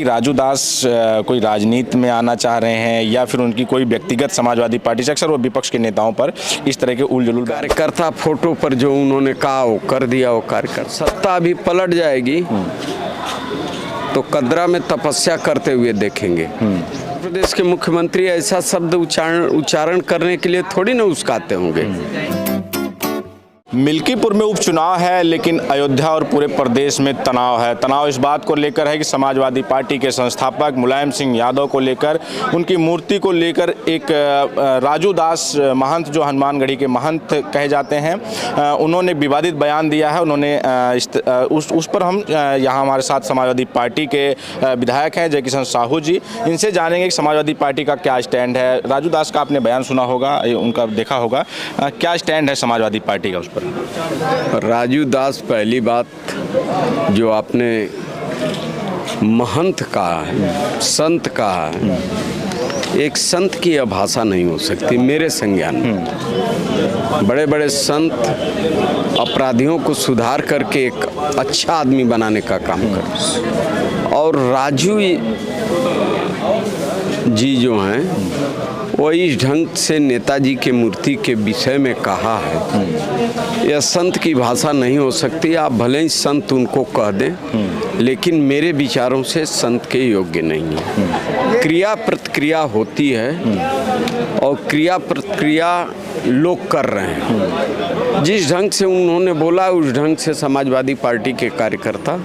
राजू दास कोई राजनीति में आना चाह रहे हैं या फिर उनकी कोई व्यक्तिगत समाजवादी पार्टी से, अक्सर वो विपक्ष के नेताओं पर इस तरह के उलझुल कार्यकर्ता फोटो पर जो उन्होंने कहा वो कर दिया। वो कार्यकर्ता सत्ता अभी पलट जाएगी तो कदरा में तपस्या करते हुए देखेंगे। प्रदेश के मुख्यमंत्री ऐसा शब्द उच्चारण करने के लिए थोड़ी ना उस्काते होंगे। मिल्कीपुर में उपचुनाव है, लेकिन अयोध्या और पूरे प्रदेश में तनाव है। तनाव इस बात को लेकर है कि समाजवादी पार्टी के संस्थापक मुलायम सिंह यादव को लेकर, उनकी मूर्ति को लेकर एक राजू दास महंत, जो हनुमानगढ़ी के महंत कहे जाते हैं, उन्होंने विवादित बयान दिया है। उन्होंने उस पर हम यहाँ हमारे साथ समाजवादी पार्टी के विधायक हैं जय किशन साहू जी, इनसे जानेंगे कि समाजवादी पार्टी का क्या स्टैंड है। राजू दास का आपने बयान सुना होगा, उनका देखा होगा, क्या स्टैंड है समाजवादी पार्टी का उस पर? राजू दास, पहली बात जो आपने महंत कहा है, संत कहा है, एक संत की यह भाषा नहीं हो सकती मेरे संज्ञान में। बड़े बड़े संत अपराधियों को सुधार करके एक अच्छा आदमी बनाने का काम करते, और राजू जी जो हैं वो इस ढंग से नेताजी के मूर्ति के विषय में कहा है, यह संत की भाषा नहीं हो सकती। आप भले ही संत उनको कह दें, लेकिन मेरे विचारों से संत के योग्य नहीं है। क्रिया प्रतिक्रिया होती है और क्रिया प्रतिक्रिया लोग कर रहे हैं। जिस ढंग से उन्होंने बोला उस ढंग से समाजवादी पार्टी के कार्यकर्ता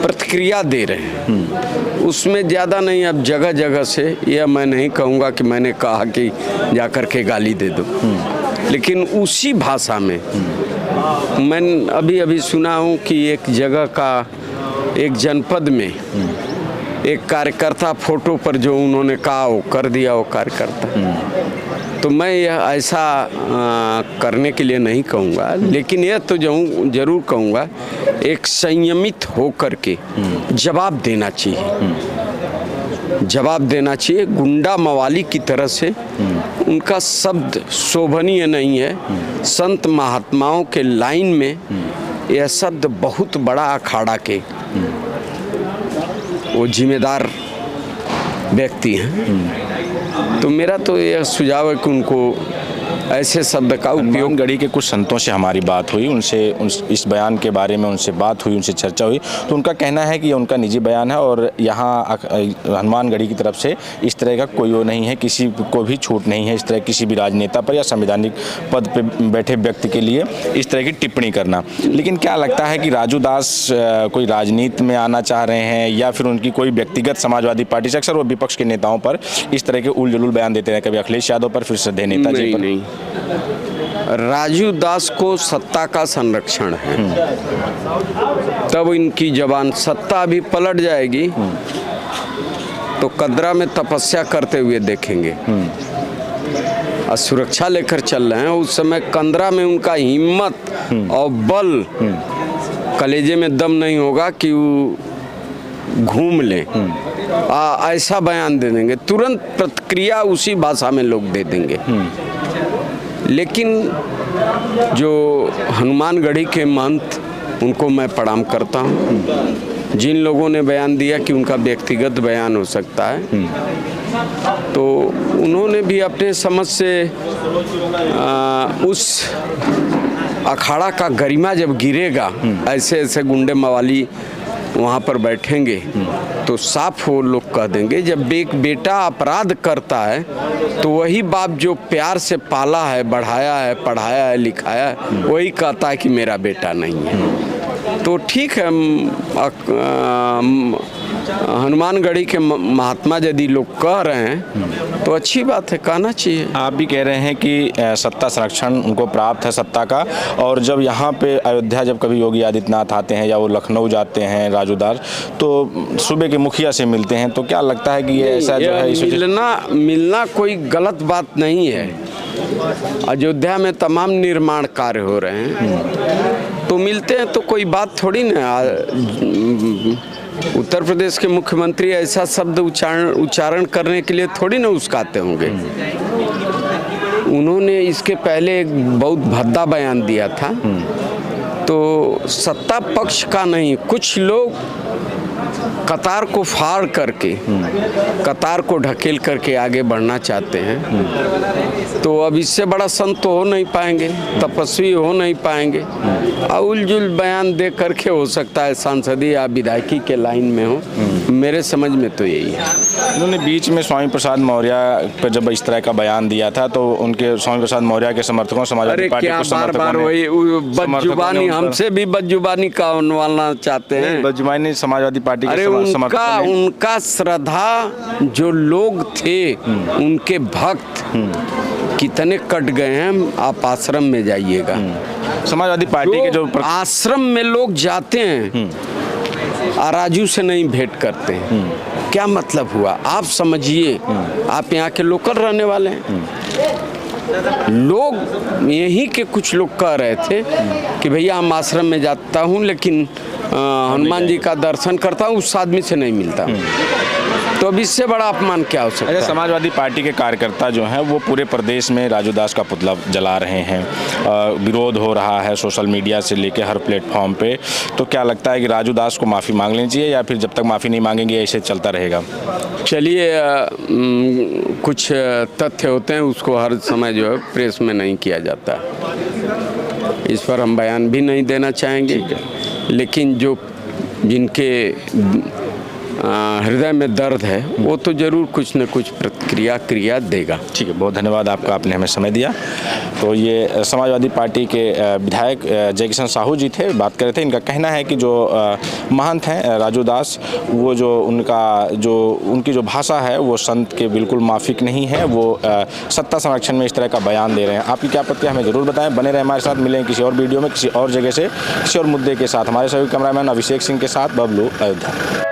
प्रतिक्रिया दे रहे हैं, उसमें ज़्यादा नहीं। अब जगह जगह से, यह मैं नहीं कहूँगा कि मैंने कहा कि जाकर के गाली दे दो, लेकिन उसी भाषा में मैं अभी सुना हूँ कि एक जगह का, एक जनपद में एक कार्यकर्ता फोटो पर जो उन्होंने कहा वो कर दिया। वो कार्यकर्ता, तो मैं यह ऐसा करने के लिए नहीं कहूँगा, लेकिन यह तो जरूर कहूँगा एक संयमित होकर के जवाब देना चाहिए। जवाब देना चाहिए। गुंडा मवाली की तरह से उनका शब्द शोभनीय नहीं है। संत महात्माओं के लाइन में यह शब्द बहुत बड़ा अखाड़ा के वो जिम्मेदार व्यक्ति हैं। तो मेरा तो यह सुझाव है कि उनको ऐसे शब्द का उपयोग। गढ़ी के कुछ संतों से हमारी बात हुई, उनसे इस बयान के बारे में उनसे बात हुई, उनसे चर्चा हुई, तो उनका कहना है कि ये उनका निजी बयान है और यहाँ हनुमानगढ़ी की तरफ से इस तरह का कोई वो नहीं है, किसी को भी छूट नहीं है इस तरह किसी भी राजनेता पर या संवैधानिक पद पर बैठे व्यक्ति के लिए इस तरह की टिप्पणी करना। लेकिन क्या लगता है कि राजू दास कोई राजनीति में आना चाह रहे हैं या फिर उनकी कोई व्यक्तिगत समाजवादी पार्टी से, अक्सर वो विपक्ष के नेताओं पर इस तरह के उलझुल बयान देते हैं, कभी अखिलेश यादव पर, फिर श्रद्धेय नेताजी पर? नहीं, राजू दास को सत्ता का संरक्षण है, तब इनकी जबान, सत्ता अभी पलट जाएगी तो कदरा में तपस्या करते हुए देखेंगे। और सुरक्षा लेकर चल रहे हैं, उस समय कंदरा में उनका हिम्मत और बल, कलेजे में दम नहीं होगा कि वो घूम ले, ऐसा बयान दे देंगे, तुरंत प्रतिक्रिया उसी भाषा में लोग दे देंगे। लेकिन जो हनुमानगढ़ी के महंत, उनको मैं प्रणाम करता हूँ। जिन लोगों ने बयान दिया कि उनका व्यक्तिगत बयान हो सकता है, तो उन्होंने भी अपने समझ से उस अखाड़ा का गरिमा जब गिरेगा, ऐसे ऐसे गुंडे मवाली वहाँ पर बैठेंगे, तो साफ वो लोग कह देंगे। जब एक बेटा अपराध करता है तो वही बाप जो प्यार से पाला है, बढ़ाया है, पढ़ाया है, लिखाया है, वही कहता है कि मेरा बेटा नहीं है। तो ठीक है, हनुमानगढ़ी के महात्मा यदि लोग कह रहे हैं तो अच्छी बात है, कहना चाहिए। आप भी कह रहे हैं कि सत्ता संरक्षण उनको प्राप्त है सत्ता का, और जब यहाँ पे अयोध्या जब कभी योगी आदित्यनाथ आते हैं या वो लखनऊ जाते हैं राजू दास, तो सूबे के मुखिया से मिलते हैं, तो क्या लगता है कि ये ऐसा जो है मिलना कोई गलत बात नहीं है। अयोध्या में तमाम निर्माण कार्य हो रहे हैं, तो मिलते हैं तो कोई बात थोड़ी ना। उत्तर प्रदेश के मुख्यमंत्री ऐसा शब्द उच्चारण करने के लिए थोड़ी ना उस्काते होंगे। उन्होंने इसके पहले एक बहुत भद्दा बयान दिया था, तो सत्ता पक्ष का नहीं, कुछ लोग कतार को फाड़ करके, कतार को ढकेल करके आगे बढ़ना चाहते हैं, तो अब इससे बड़ा संत तो हो नहीं पाएंगे, तपस्वी हो नहीं पाएंगे। उलझुल बयान दे करके हो सकता है सांसदीय या विधायकी के लाइन में हो, मेरे समझ में तो यही है। उन्होंने बीच में स्वामी प्रसाद मौर्य पर जब इस तरह का बयान दिया था तो उनके स्वामी प्रसाद मौर्य के समर्थकों, समाजवादी पार्टी के समर्थकों, बार वही बदजुबानी, हमसे भी बदजुबानी का उनवाना चाहते हैं। बदजुबानी समाजवादी पार्टी के समर्थकों ने, उनका श्रद्धा जो लोग थे, उनके भक्त कितने कट गए हैं। आप आश्रम में जाइएगा, समाजवादी पार्टी के जो आश्रम में लोग जाते हैं, आराजू से नहीं भेंट करते हैं, क्या मतलब हुआ? आप समझिए, आप यहाँ के लोकल रहने वाले हैं। लोग यहीं के कुछ लोग कह रहे थे कि भैया हम आश्रम में जाता हूँ लेकिन हनुमान जी का दर्शन करता हूँ, उस आदमी से नहीं मिलता। तो अब इससे बड़ा अपमान क्या हो सकता है? समाजवादी पार्टी के कार्यकर्ता जो हैं वो पूरे प्रदेश में राजू दास का पुतला जला रहे हैं, विरोध हो रहा है सोशल मीडिया से लेकर हर प्लेटफॉर्म पे। तो क्या लगता है कि राजू दास को माफ़ी मांग लेनी चाहिए या फिर जब तक माफ़ी नहीं मांगेंगे ऐसे चलता रहेगा? चलिए, कुछ तथ्य होते हैं, उसको हर समय जो है प्रेस में नहीं किया जाता, इस पर हम बयान भी नहीं देना चाहेंगे। लेकिन जो जिनके हृदय में दर्द है वो तो जरूर कुछ न कुछ क्रिया देगा। ठीक है, बहुत धन्यवाद आपका, आपने हमें समय दिया। तो ये समाजवादी पार्टी के विधायक जयकिशन साहू जी थे, बात कर रहे थे। इनका कहना है कि जो महंत हैं राजू दास, वो जो उनकी जो भाषा है वो संत के बिल्कुल माफिक नहीं है, वो सत्ता संरक्षण में इस तरह का बयान दे रहे हैं। आपकी क्या प्रतिक्रिया हमें ज़रूर बताएं। बने रहे हमारे साथ, मिलें किसी और वीडियो में किसी और जगह से किसी और मुद्दे के साथ। हमारे सभी कैमरामैन अभिषेक सिंह के साथ बबलू, अयोध्या।